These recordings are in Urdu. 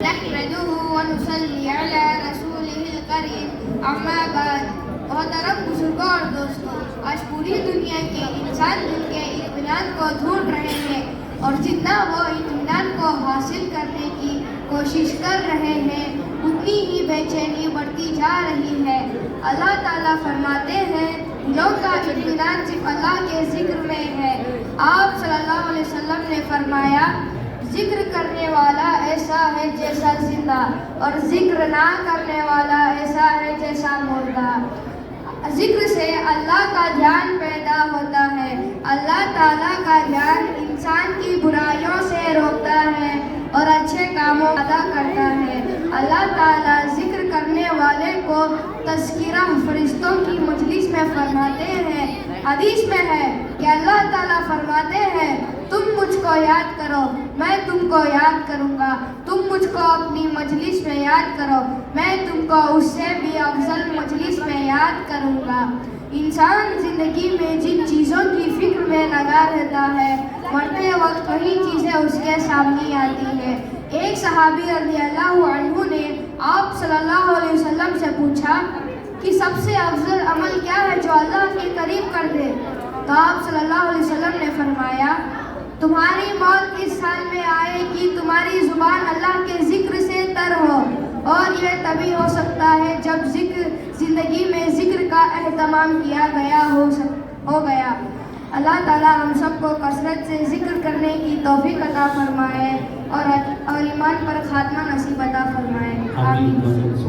نحمده ونصلي على رسوله الكريم اما بعد. محترم بزرگوں اور دوستوں، آج پوری دنیا کے انسان دل کے اطمینان کو ڈھونڈ رہے ہیں، اور جتنا وہ اطمینان کو حاصل کرنے کی کوشش کر رہے ہیں اتنی ہی بے چینی بڑھتی جا رہی ہے. اللہ تعالیٰ فرماتے ہیں دلوں کا اطمینان صرف اللہ کے ذکر میں ہے. آپ صلی اللہ علیہ وسلم نے فرمایا ذکر کرنے والا ایسا ہے جیسا زندہ، اور ذکر نہ کرنے والا ایسا ہے جیسا مردہ. ذکر سے اللہ کا دھیان پیدا ہوتا ہے. اللہ تعالیٰ کا دھیان انسان کی برائیوں سے روکتا ہے اور اچھے کاموں ادا کرتا ہے. اللہ تعالیٰ ذکر کرنے والے کو تذکرہ فرشتوں کی مجلس میں فرماتے ہیں. حدیث میں ہے کہ اللہ تعالیٰ فرماتے ہیں تم مجھ کو یاد کرو میں تم کو یاد کروں گا، تم مجھ کو اپنی مجلس میں یاد کرو میں تم کو اس سے بھی افضل مجلس میں یاد کروں گا. انسان زندگی میں جن چیزوں کی فکر میں لگا رہتا ہے مرتے وقت وہی چیزیں اس کے سامنے آتی ہیں. ایک صحابی رضی اللہ عنہ نے آپ صلی اللہ علیہ وسلم سے پوچھا کہ سب سے افضل عمل کیا ہے جو اللہ کے قریب کر دے؟ تو آپ صلی اللہ علیہ وسلم نے فرمایا تمہاری موت اس حال میں آئے کہ تمہاری زبان اللہ کے ذکر سے تر ہو، اور یہ تبھی ہو سکتا ہے جب زندگی میں ذکر کا اہتمام کیا گیا ہو گیا. اللہ تعالیٰ ہم سب کو کثرت سے ذکر کرنے کی توفیق عطا فرمائے اور ایمان پر خاتمہ نصیب عطا فرمائے. آمین.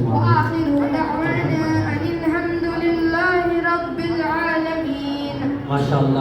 وآخر دعوانا ان الحمد للہ رب العالمین. ماشاءاللہ.